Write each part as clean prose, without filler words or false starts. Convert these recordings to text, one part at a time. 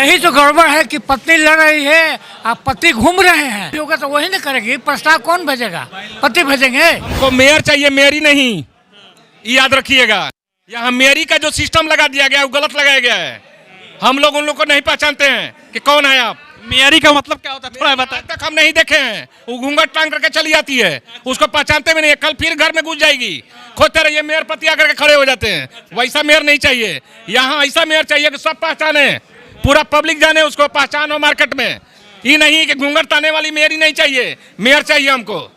यही तो गड़बड़ है कि पत्नी लड़ रही है और पति घूम रहे हैं, होगा तो वही नहीं करेगी, प्रस्ताव कौन भेजेगा? पति भेजेंगे। हमको मेयर चाहिए, मेयरी नहीं, याद रखिएगा। यहाँ मेयरी का जो सिस्टम लगा दिया गया है वो गलत लगाया गया है। हम लोग उन लोग को नहीं पहचानते हैं कि कौन है आप। मेयरी का मतलब क्या होता है थोड़ा बताएं। आज तक हम नहीं देखे हैं। वो घूंघट टांग करके चली जाती है, उसको पहचानते भी नहीं है। कल फिर घर में घुस जाएगी, खोजते रहिए, मेयर पति आकर के खड़े हो जाते हैं। वैसा मेयर नहीं चाहिए। यहाँ ऐसा मेयर चाहिए कि सब पहचाने, पूरा पब्लिक जाने, उसको पहचान हो मार्केट में। ये नहीं कि घूंघट ताने वाली मेयर ही नहीं चाहिए। मेयर चाहिए हमको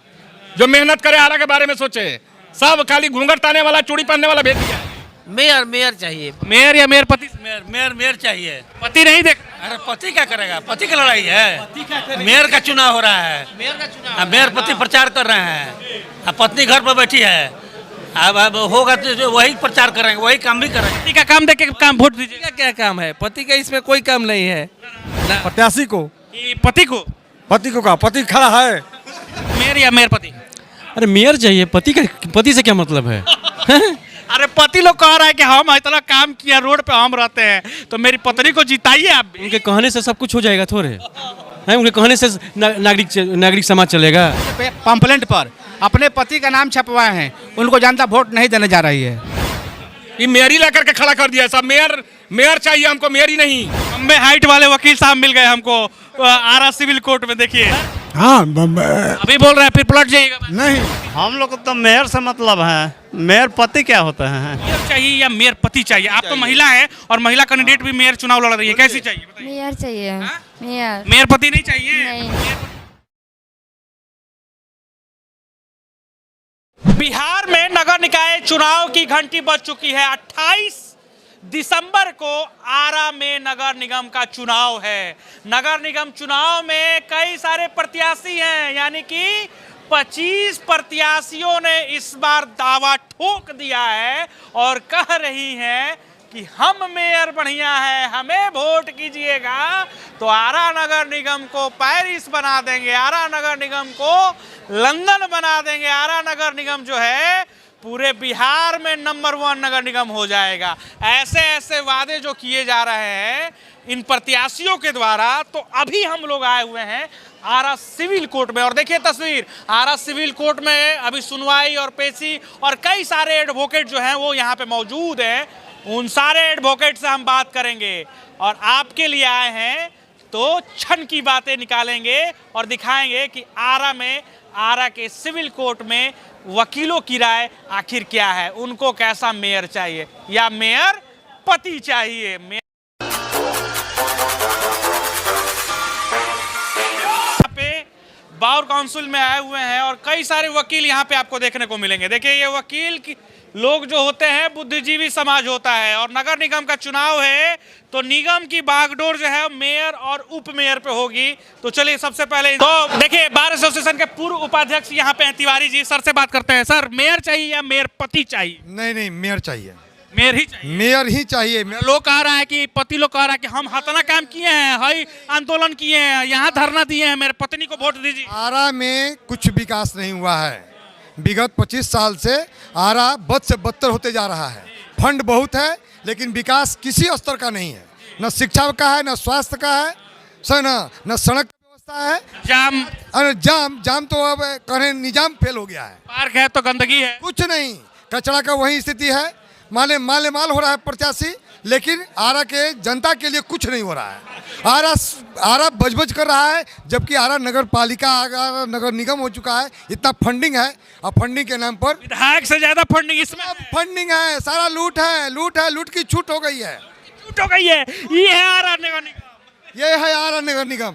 जो मेहनत करे, आला के बारे में सोचे। सब खाली घूंघट ताने वाला, चूड़ी पहनने वाला भेज दिया। मेयर चाहिए। मेयर या मेयर पति? मेयर चाहिए। पति नहीं देख। अरे पति क्या करेगा? पति की लड़ाई है। मेयर का चुनाव हो रहा है। मेयर पति प्रचार कर रहे हैं, अब पत्नी घर पर बैठी है। अब होगा तो जो वही प्रचार करेंगे, वही काम भी करेंगे। पति का काम देख के काम वोट दीजिए। क्या काम है? पति का इसमें कोई काम नहीं है। प्रत्याशी को, पति को? पति को कहा, पति खड़ा है। मेयर या मेयर पति? अरे मेयर चाहिए, पति से क्या मतलब है? अरे पति लोग कह रहा है कि हम इतना काम किया, रोड पे हम रहते हैं, तो मेरी पत्नी को जिताइए आप भी। उनके कहने से सब कुछ हो जाएगा थोड़े है? उनके कहने से नागरिक समाज चलेगा? पंपलेट पर अपने पति का नाम छपवाए हैं, उनको जनता वोट नहीं देने जा रही है। ये मेयरी ला करके खड़ा कर दिया सब। मेयर चाहिए हमको, मेयरी नहीं। लंबे हाइट वाले वकील साहब मिल गए हमको आरा सिविल कोर्ट में। देखिए हाँ, अभी बोल रहे हैं, फिर पलट जाइएगा। नहीं, हम लोग को तो मेयर से मतलब है। मेयर पति क्या होता है? मेयर चाहिए या मेयर पति चाहिए? आप तो महिला है और महिला कैंडिडेट भी मेयर चुनाव लड़ रही है, कैसी चाहिए बताइए? मेयर चाहिए। मेयर मेयर पति नहीं चाहिए? नहीं। बिहार में नगर निकाय चुनाव की घंटी बज चुकी है। 28 दिसंबर को आरा में नगर निगम का चुनाव है। नगर निगम चुनाव में कई सारे प्रत्याशी हैं, यानी कि 25 प्रत्याशियों ने इस बार दावा ठोक दिया है और कह रही हैं कि हम मेयर बढ़िया है, हमें वोट कीजिएगा तो आरा नगर निगम को पेरिस बना देंगे, आरा नगर निगम को लंदन बना देंगे, आरा नगर निगम जो है पूरे बिहार में नंबर 1 नगर निगम हो जाएगा। ऐसे ऐसे वादे जो किए जा रहे हैं इन प्रत्याशियों के द्वारा। तो अभी हम लोग आए हुए हैं आरा सिविल कोर्ट में, और देखिए तस्वीर, आरा सिविल कोर्ट में अभी सुनवाई और पेशी और कई सारे एडवोकेट जो हैं वो यहाँ पे मौजूद हैं। उन सारे एडवोकेट से हम बात करेंगे और आपके लिए आए हैं तो क्षण की बातें निकालेंगे और दिखाएंगे कि आरा के सिविल कोर्ट में वकीलों की राय आखिर क्या है, उनको कैसा मेयर चाहिए या मेयर पति चाहिए। यहाँ पे बार काउंसिल में आए हुए हैं और कई सारे वकील यहाँ पे आपको देखने को मिलेंगे। देखिए ये वकील की लोग जो होते हैं बुद्धिजीवी समाज होता है, और नगर निगम का चुनाव है तो निगम की बागडोर जो है मेयर और उप मेयर पे होगी। तो चलिए सबसे पहले तो देखिए बार एसोसिएशन के पूर्व उपाध्यक्ष यहाँ पे हैं तिवारी जी, सर से बात करते हैं। सर मेयर चाहिए या मेयर पति चाहिए? नहीं, मेयर चाहिए। मेयर ही चाहिए? मेयर ही चाहिए। लोग कह रहा है कि पति लोग कह रहा है कि हम हतना काम किए हैं, हाई आंदोलन किए हैं, यहाँ धरना दिए हैं, मेरे पत्नी को वोट दीजिए। आरा में कुछ विकास नहीं हुआ है। विगत 25 साल से आरा बद से बदतर होते जा रहा है। फंड बहुत है लेकिन विकास किसी स्तर का नहीं है, न शिक्षा का है, न स्वास्थ्य का है, न सड़क की व्यवस्था है। जाम तो अब कहें निजाम फेल हो गया है। पार्क है तो गंदगी है, कुछ नहीं, कचरा का वही स्थिति है। माल हो रहा है प्रत्याशी, लेकिन आरा के जनता के लिए कुछ नहीं हो रहा है। आरा बजबज कर रहा है, जबकि आरा नगर पालिका, नगर निगम हो चुका है। इतना फंडिंग है और फंडिंग के नाम पर विधायक से ज्यादा फंडिंग इसमें फंडिंग है। सारा लूट है, लूट की छूट हो गई है। ये है आरा नगर निगम, ये है आरा नगर निगम।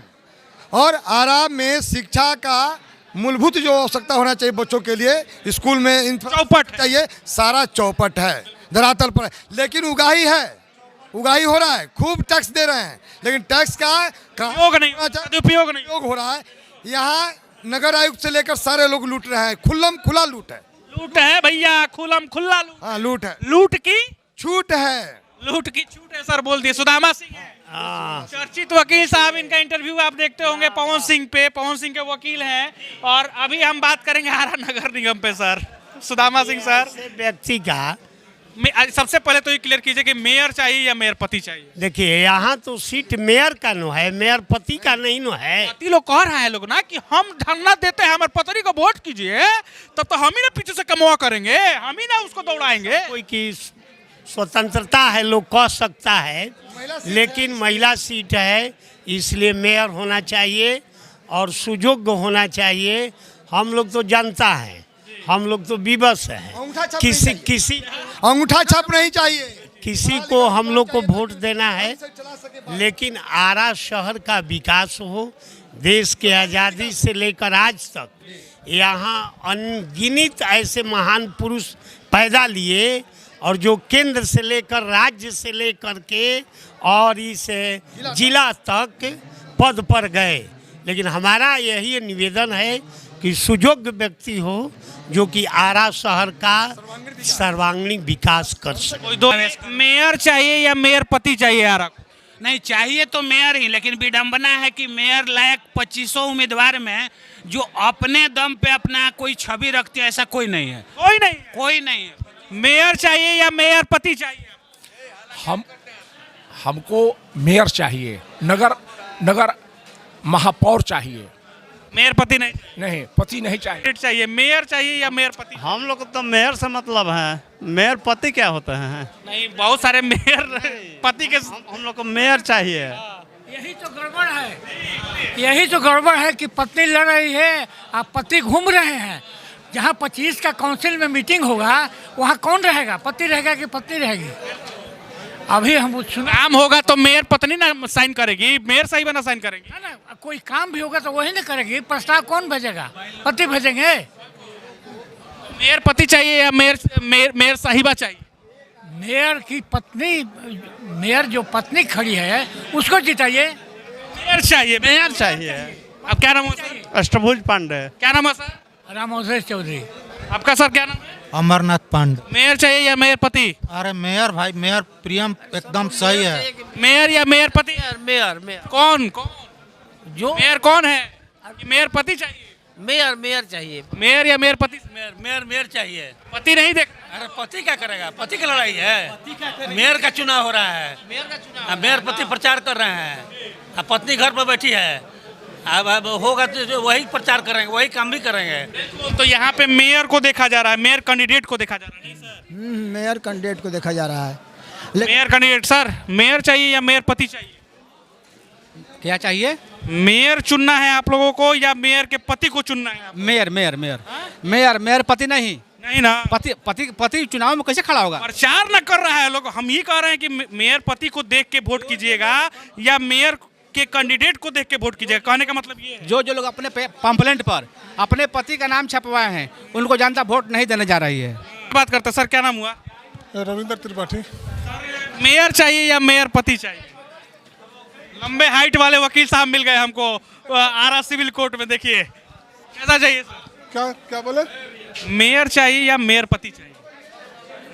और आरा में शिक्षा का मूलभूत जो आवश्यकता होना चाहिए बच्चों के लिए, स्कूल में चौपट चाहिए, सारा चौपट है, धरातल पर है। लेकिन उगाही हो रहा है, खूब टैक्स दे रहे हैं, लेकिन टैक्स का उपयोग नहीं हो रहा है। यहाँ नगर आयुक्त से लेकर सारे लोग लूट रहे हैं। खुला लूट है भैया, खुला लूट। हाँ, लूट है। लूट की छूट है सर, बोल दिए। सुदामा सिंह है चर्चित वकील साहब, इनका इंटरव्यू आप देखते होंगे पवन सिंह के वकील हैं। और अभी हम बात करेंगे आरा नगर निगम पे। सर सुदामा सिंह सर, व्यक्ति का सबसे पहले तो ये क्लियर कीजिए कि मेयर चाहिए या मेयर पति चाहिए। देखिए यहाँ तो सीट मेयर का नो है, मेयर पति का नहीं नो है। पति लोग कह रहे हैं लोग ना कि हम धरना देते हैं, हमारे पत्नी को वोट कीजिए, तब तो हम ही ना पीछे से कमवा करेंगे, हम ही ना उसको दौड़ाएंगे। कोई की स्वतंत्रता है, लोग कह सकता है, लेकिन महिला सीट है इसलिए मेयर होना चाहिए और सुयोग्य होना चाहिए। हम लोग तो जनता है, हम लोग तो विवश है, किसी अंगूठा छाप नहीं चाहिए, किसी को हम लोग को वोट देना है, लेकिन आरा शहर का विकास हो। देश के आज़ादी से लेकर आज तक यहाँ अनगिनत ऐसे महान पुरुष पैदा लिए और जो केंद्र से लेकर राज्य से लेकर के और इस जिला तक पद पर गए, लेकिन हमारा यही निवेदन है कि सुयोग्य व्यक्ति हो जो कि आरा शहर का सर्वांगीण विकास कर सके। मेयर चाहिए या मेयर पति चाहिए आरा को? नहीं चाहिए तो मेयर ही, लेकिन विडंबना है कि मेयर लायक 2500 उम्मीदवार में जो अपने दम पे अपना कोई छवि रखते हैं ऐसा कोई नहीं है। कोई नहीं है। मेयर चाहिए या मेयर पति चाहिए? हमको मेयर चाहिए, नगर महापौर चाहिए, मेयर पति नहीं पति नहीं चाहिए। चाहिए मेयर चाहिए या मेयर पति? हम लोग तो मेयर से मतलब है, मेयर पति क्या होता है? नहीं, बहुत सारे मेयर पति के हम लोग को मेयर चाहिए। यही तो गड़बड़ है, यही तो गड़बड़ है कि पत्नी लड़ रही है और पति घूम रहे हैं। जहाँ 25 का काउंसिल में मीटिंग होगा वहाँ कौन रहेगा, पति रहेगा कि पत्नी रहेगी? अभी हम काम होगा तो मेयर पत्नी ना साइन करेगी, मेयर साहिब ना साइन करेगी ना, कोई काम भी होगा तो वही ना करेगी। प्रस्ताव कौन भेजेगा, पति भेजेंगे। मेयर पति चाहिए या मेयर साहिबा चाहिए? मेयर की पत्नी, मेयर जो पत्नी खड़ी है उसको जिताइए। मेयर चाहिए। अब क्या नाम है सर? अष्टभुज पांडे। क्या नाम है सर? रामोदय चौधरी। आपका सर क्या नाम है? अमरनाथ पांडे। मेयर चाहिए या मेयर पति? अरे मेयर भाई, मेयर प्रियम एकदम सही है। मेयर या मेयर पति? मेयर कौन जो मेयर कौन है? मेयर पति चाहिए? मेयर चाहिए। मेयर या मेयर पति? मेयर चाहिए। पति नहीं देख। अरे पति क्या करेगा? पति की लड़ाई है। मेयर का चुनाव हो रहा है, मेयर पति प्रचार कर रहे हैं, पत्नी घर पर बैठी है। अब होगा तो वही प्रचार करेंगे, वही काम भी करेंगे। तो यहाँ पे मेयर को देखा जा रहा है, मेयर कैंडिडेट को देखा जा रहा है। मेयर कैंडिडेट को देखा जा रहा है। मेयर कैंडिडेट सर, मेयर चाहिए या मेयर पति चाहिए? क्या चाहिए? मेयर चुनना है आप लोगों को या मेयर के पति को चुनना है? मेयर पति नहीं ना। पति चुनाव में कैसे खड़ा होगा? प्रचार न कर रहा है लोग। हम ही कह रहे हैं कि मेयर पति को देख के वोट कीजिएगा या मेयर के कैंडिडेट को देख के वोट कीजिएगा। कहने का मतलब ये है जो लोग अपने पंपलेट पर अपने पति का नाम छपवाए हैं उनको जनता वोट नहीं देने जा रही है। बात करते सर, क्या नाम हुआ? रविंद्र त्रिपाठी। मेयर चाहिए या मेयर पति चाहिए? लंबे हाइट वाले वकील साहब मिल गए हमको आरा सिविल कोर्ट में। देखिए कैसा चाहिए सर? क्या बोले? मेयर चाहिए या मेयर पति चाहिए?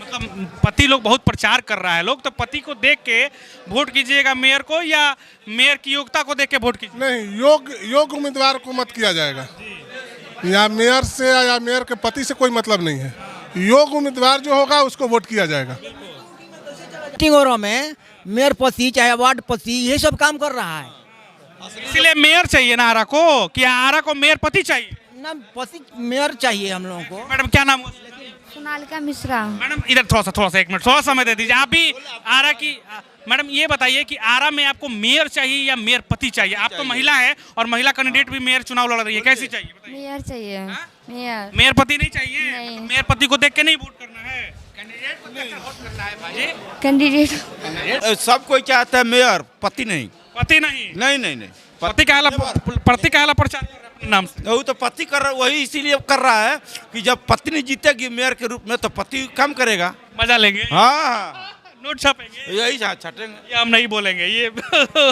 मतलब पति लोग बहुत प्रचार कर रहा है लोग, तो पति को देख के वोट कीजिएगा मेयर को या मेयर की योग्यता को देख के वोट कीजिए? नहीं, योग्य उम्मीदवार को मत किया जाएगा। या मेयर से या मेयर के पति से कोई मतलब नहीं है। योग्य उम्मीदवार जो होगा उसको वोट किया जाएगा। मीटिंगों में मेयर पति चाहे वार्ड पति ये सब काम कर रहा है, इसलिए मेयर चाहिए ना आरा को, कि आरा को मेयर पति चाहिए? ना पति मेयर चाहिए हम लोगों को। मैडम क्या नाम हुआ? सोनालिका मिश्रा। मैडम इधर थोड़ा सा 1 मिनट थोड़ा समय दे दीजिए। आप भी आरा की मैडम ये बताइए कि आरा में आपको मेयर चाहिए या मेयर पति चाहिए? आप तो महिला है और महिला कैंडिडेट भी मेयर चुनाव लड़ रही है, कैसी चाहिए? मेयर चाहिए। मेयर पति नहीं चाहिए? नहीं। मेयर पति को देख के नहीं वोट करना है, कैंडिडेट को देख के वोट करना है भाई। कैंडिडेट सब कोई चाहता है मेयर, पति नहीं। पति नहीं? नहीं पति का प्रचार कर रहा है अपने नाम से। वो तो पति कर रहा, वही इसीलिए कर रहा है कि जब पत्नी जीतेगी मेयर के रूप में तो पति काम करेगा, मजा लेंगे। हाँ नोट छापेंगे, यही छटेंगे। ये हम नहीं बोलेंगे, ये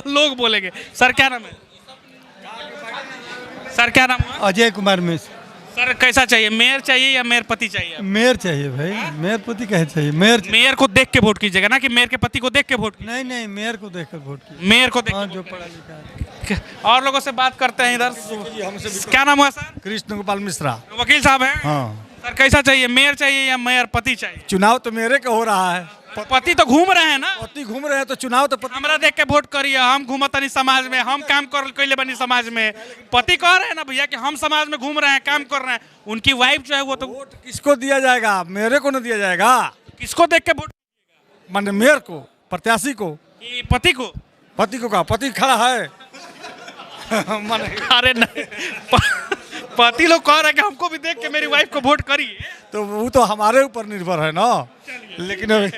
लोग बोलेंगे। सर क्या नाम है? सर क्या नाम है? अजय कुमार मिश्र। सर कैसा चाहिए, मेयर चाहिए या मेयर पति चाहिए? मेयर चाहिए भाई, मेयर पति कहे चाहिए? मेयर को देख के वोट कीजिएगा ना कि मेयर के पति को देख के वोट? नहीं, मेयर को देखकर वोट कीजिए। मेयर को देख जो पढ़ा लिखा है। और लोगों से बात करते हैं इधर। क्या नाम हुआ सर? कृष्ण गोपाल मिश्रा। वकील साहब हैं? हाँ। सर कैसा चाहिए, मेयर चाहिए या मेयर पति चाहिए? चुनाव तो मेरे का हो रहा है, पति तो घूम रहे हैं ना, पति घूम रहे हैं तो चुनाव तो हमरा देख के वोट करिए, हम घूमतनी समाज में, हम काम कर कैले बनी समाज में। पति कह रहे हैं ना भैया कि हम समाज में घूम रहे हैं, काम कर रहे हैं, उनकी वाइफ जो है वो तो वोट किसको दिया जाएगा? मेरे को न दिया जाएगा, किसको देख के वोट, माने मेयर को, प्रत्याशी को, कि पति को? पति को कहा, पति खड़ा है माने अरे नहीं, पति लोग कह रहे हैं कि हमको भी देख के मेरी वाइफ को वोट करिए, तो वो तो हमारे ऊपर निर्भर है ना। लेकिन अभी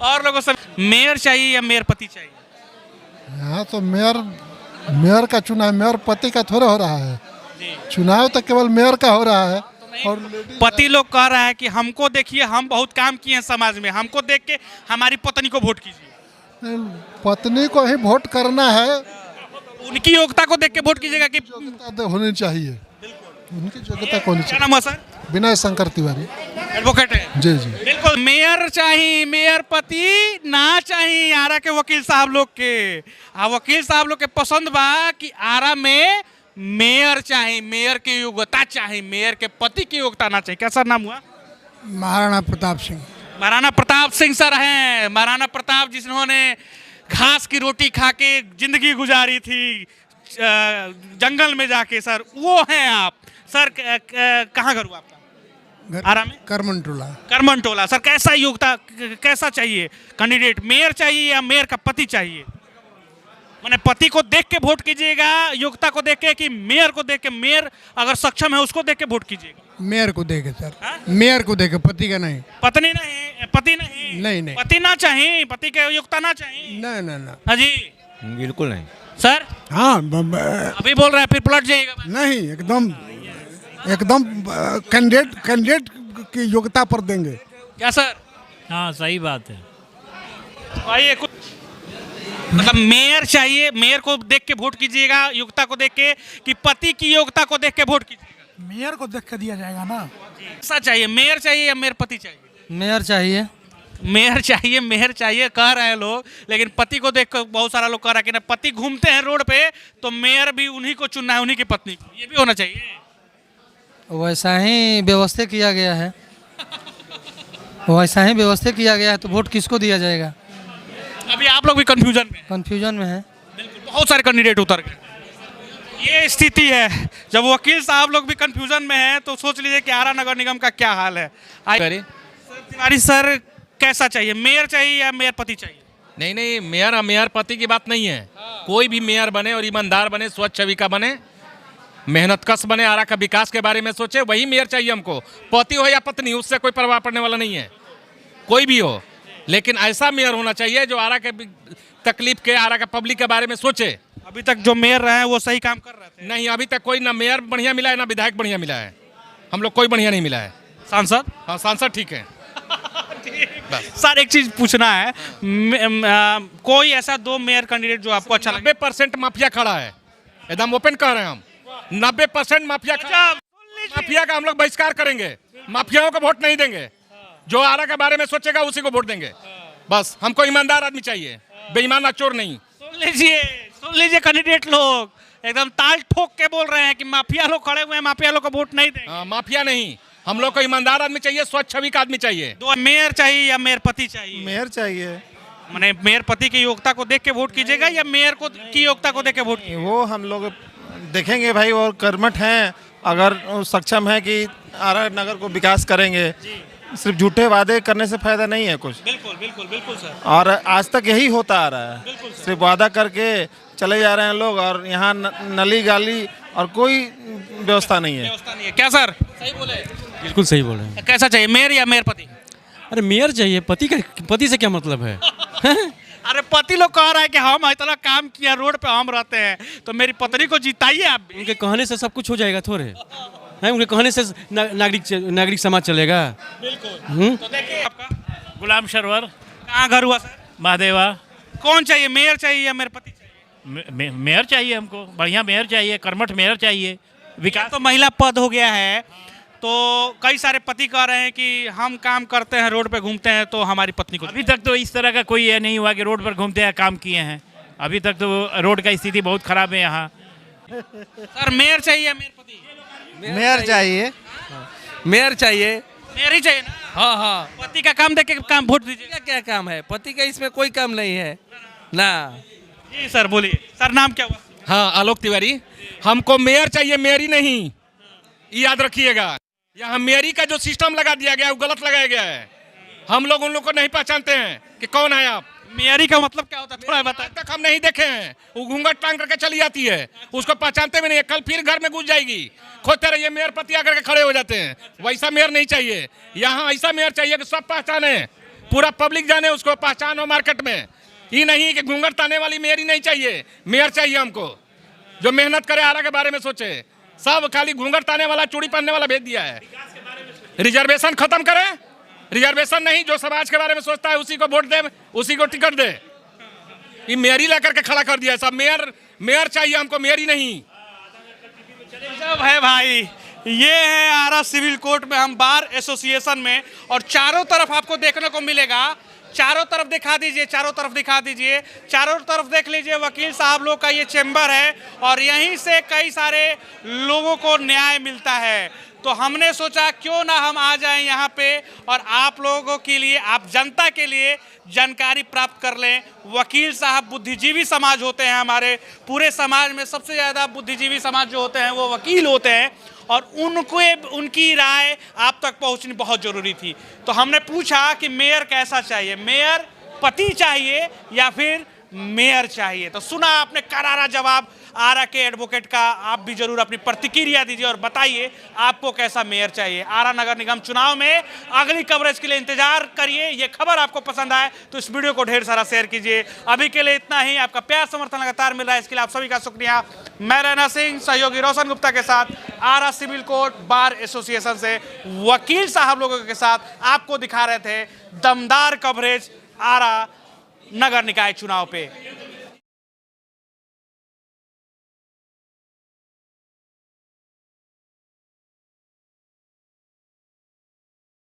और लोगों से मेयर चाहिए या मेयर पति चाहिए? यहाँ तो मेयर का चुनाव मेयर पति का थोड़ा हो रहा है, चुनाव तो केवल मेयर का हो रहा है। और पति लोग कह रहा है कि हमको देखिए, हम बहुत काम किए हैं समाज में, हमको देख के हमारी पत्नी को वोट कीजिए। पत्नी को ही वोट करना है, उनकी योग्यता को देख के वोट कीजिएगा कि होनी चाहिए, उनकी योग्यता को होनी क्या नाम है सर? विनय शंकर तिवारी। एडवोकेट है जी जी। बिल्कुल। मेयर चाहिए, मेयर पति ना चाहिए आरा के वकील साहब लोग के। वकील साहब लोग के पसंद बा कि आरा में मेयर चाहिए, मेयर की योग्यता चाहिए, मेयर के पति की योग्यता ना चाहिए। क्या सर नाम हुआ? महाराणा प्रताप सिंह। महाराणा प्रताप सिंह सर हैं। महाराणा प्रताप जिन्होंने घास की रोटी खा के जिंदगी गुजारी थी जंगल में जाके, सर वो हैं आप। सर कहाँ घर हुआ आपका? आरा में? करमनटोला। करमनटोला। सर कैसा योग्यता, कैसा चाहिए कैंडिडेट, मेयर चाहिए या मेयर का पति चाहिए? मैंने पति को देख के वोट कीजिएगा, योग्यता को देख के, कि मेयर को देख के? मेयर अगर सक्षम है उसको देख के वोट कीजिएगा। मेयर को देखे सर, मेयर को देखे, पति का नहीं। पत्नी नहीं, पति नहीं, नहीं। पति ना चाहिए, पति के योग्यता ना चाहिए। नहीं। हाँ जी बिल्कुल नहीं सर। हाँ अभी बोल रहे हैं फिर पलट जाइएगा। नहीं, एकदम कैंडिडेट की योग्यता पर देंगे। क्या सर? हाँ सही बात है। आइए कुछ, मतलब मेयर चाहिए, मेयर को देख के वोट कीजिएगा, योग्यता को देख के, कि पति की योग्यता को देख के वोट कीजिएगा? मेयर को देख के दिया जाएगा ना। ऐसा चाहिए, मेयर चाहिए या मेयर पति चाहिए? मेयर चाहिए। मेयर चाहिए, मेयर चाहिए कह रहे हैं लोग, लेकिन पति को देख कर बहुत सारा लोग कह रहा है कि ना, पति घूमते हैं रोड पे तो मेयर भी उन्हीं को चुनना है, उन्हीं की पत्नी को। ये भी होना चाहिए। वैसा ही व्यवस्था किया गया है, वैसा ही व्यवस्था किया गया है, तो वोट किसको दिया जाएगा? अभी आप लोग भी कंफ्यूजन में? कंफ्यूजन में है। बिल्कुल, बहुत सारे कैंडिडेट उतर गए। ये स्थिति है, जब वकील साहब लोग भी कंफ्यूजन में हैं तो सोच लीजिए कि आरा नगर निगम का क्या हाल है। सर तिवारी सर, कैसा चाहिए, मेयर चाहिए या मेयर पति चाहिए? नहीं, मेयर और मेयर पति की बात नहीं है। कोई भी मेयर बने और ईमानदार बने, स्वच्छ छवि का बने, मेहनतकश बने, आरा का विकास के बारे में सोचे, वही मेयर चाहिए हमको। पति हो या पत्नी, उससे कोई प्रभाव पड़ने वाला नहीं है, कोई भी हो। लेकिन ऐसा मेयर होना चाहिए जो आरा के तकलीफ के, आरा का पब्लिक के बारे में सोचे। अभी तक जो मेयर रहे हैं वो सही काम कर रहे थे? नहीं, अभी तक कोई ना मेयर बढ़िया मिला है ना विधायक बढ़िया मिला है। हम लोग कोई बढ़िया नहीं मिला है। सांसद? हाँ, सांसद ठीक है। सर एक चीज पूछना है, कोई ऐसा 2 मेयर कैंडिडेट जो आपको अच्छा लगे? 90% माफिया खड़ा है, एकदम ओपन कह रहे हैं हम। 90% माफिया माफिया का हम लोग बहिष्कार करेंगे। माफियाओं को वोट नहीं देंगे, जो आरा के बारे में सोचेगा उसी को वोट देंगे। बस हमको ईमानदार आदमी चाहिए, बेईमान चोर नहीं। सुन लीजिए कैंडिडेट लोग एकदम ताल ठोक के बोल रहे हैं कि माफिया लोग खड़े हुए हैं, माफिया लोग को वोट नहीं देंगे। माफिया नहीं, हम लोग को ईमानदार आदमी चाहिए, स्वच्छ छवि का आदमी चाहिए। 2 मेयर चाहिए या मेयर पति चाहिए? मेयर चाहिए। मैंने मेयर पति की योग्यता को देख के वोट कीजिएगा या मेयर को की योग्यता को देख के वोट? वो हम लोग देखेंगे भाई, और कर्मठ हैं, अगर सक्षम है कि आरा नगर को विकास करेंगे। सिर्फ झूठे वादे करने से फायदा नहीं है कुछ। बिल्कुल सर। और आज तक यही होता आ रहा है, सिर्फ वादा करके चले जा रहे हैं लोग, और यहाँ नली गाली और कोई व्यवस्था नहीं है। क्या सर सही बोले? बिल्कुल सही बोल रहे हैं। कैसा चाहिए, मेयर या मेयर पति? अरे मेयर चाहिए, पति से क्या मतलब है? अरे पति लोग कह रहा है कि हम इतना काम किया, रोड पे हम रहते हैं, तो मेरी पत्नी को जिताइए आप भी। उनके कहने से सब कुछ हो जाएगा थोड़े है? उनके कहने से नागरिक समाज चलेगा? बिल्कुल। तो देखिए आपका गुलाम सरवर। कहाँ घर हुआ सर? महादेवा। कौन चाहिए, मेयर चाहिए या मेयर पति चाहिए? मेयर चाहिए हमको, बढ़िया मेयर चाहिए, कर्मठ मेयर चाहिए। विकास तो महिला पद हो गया है, तो कई सारे पति कह रहे हैं कि हम काम करते हैं, रोड पे घूमते हैं, तो हमारी पत्नी को। अभी तक तो इस तरह का कोई ये नहीं हुआ कि रोड पर घूमते हैं काम किए हैं। अभी तक तो रोड का स्थिति बहुत खराब है यहाँ। सर मेयर चाहिए या मेयर पति? मेयर चाहिए। मेयर चाहिए, मेयर ही चाहिए ना। हाँ हाँ, पति का काम देख के काम वोट दीजिए। क्या क्या काम है, पति का इसमें कोई काम नहीं है ना। जी सर बोलिए, सर नाम क्या हुआ? हाँ, आलोक तिवारी। हमको मेयर चाहिए, मेयरी नहीं, याद रखिएगा। यहाँ मेयरी का जो सिस्टम लगा दिया गया है वो गलत लगाया गया है। हम लोग उन लोग को नहीं पहचानते हैं कि कौन है आप। मेयरी का मतलब क्या होता है थोड़ा बताएं। आज तक हम नहीं देखे हैं। वो घूंघट टांग करके चली जाती है, उसको पहचानते भी नहीं है। कल फिर घर में घुस जाएगी, खोते रहिए, मेयर पति आकर के खड़े हो जाते हैं। वैसा मेयर नहीं चाहिए। यहाँ ऐसा मेयर चाहिए कि सब पहचाने, पूरा पब्लिक जाने उसको, पहचान हो मार्केट में। ये नहीं कि घूंघट ताने वाली मेयर ही नहीं चाहिए। मेयर चाहिए हमको जो मेहनत करे, आरा के बारे में सोचे। सब खाली घूंघट ताने वाला, चूड़ी पहनने वाला भेज दिया है। रिजर्वेशन खत्म करे, रिजर्वेशन नहीं, जो समाज के बारे में सोचता है उसी को वोट दे, उसी को टिकट दे। ये मेयरी ला करके खड़ा कर दिया है सब। मेयर चाहिए हमको, मेयरी नहीं। जब है भाई, ये है आरा सिविल कोर्ट में, हम बार एसोसिएशन में, और चारों तरफ आपको देखने को मिलेगा। चारों तरफ दिखा दीजिए, चारों तरफ दिखा दीजिए, चारों तरफ देख लीजिए। वकील साहब लोग का ये चेंबर है और यहीं से कई सारे लोगों को न्याय मिलता है। तो हमने सोचा क्यों ना हम आ जाएं यहाँ पे और आप लोगों के लिए, आप जनता के लिए जानकारी प्राप्त कर लें। वकील साहब बुद्धिजीवी समाज होते हैं। हमारे पूरे समाज में सबसे ज़्यादा बुद्धिजीवी समाज जो होते हैं वो वकील होते हैं, और उनकी राय आप तक पहुंचनी बहुत ज़रूरी थी। तो हमने पूछा कि मेयर कैसा चाहिए, मेयर पति चाहिए या फिर मेयर चाहिए। तो सुना आपने करारा जवाब आरा के एडवोकेट का। आप भी जरूर अपनी प्रतिक्रिया दीजिए और बताइए आपको कैसा मेयर चाहिए। आरा नगर निगम चुनाव में अगली कवरेज के लिए इंतजार करिए। ये खबर आपको पसंद आए तो इस वीडियो को ढेर सारा शेयर कीजिए। अभी के लिए इतना ही। आपका प्यार समर्थन लगातार मिल रहा है, इसके लिए आप सभी का शुक्रिया। मैं रैना सिंह, सहयोगी रोशन गुप्ता के साथ आरा सिविल कोर्ट बार एसोसिएशन से वकील साहब लोगों के साथ आपको दिखा रहे थे दमदार कवरेज आरा नगर निकाय चुनाव पे।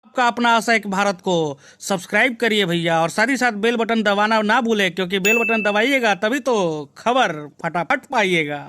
आपका अपना आशा एक भारत को सब्सक्राइब करिए भैया, और साथ ही साथ बेल बटन दबाना ना भूलें, क्योंकि बेल बटन दबाइएगा तभी तो खबर फटाफट पाइएगा।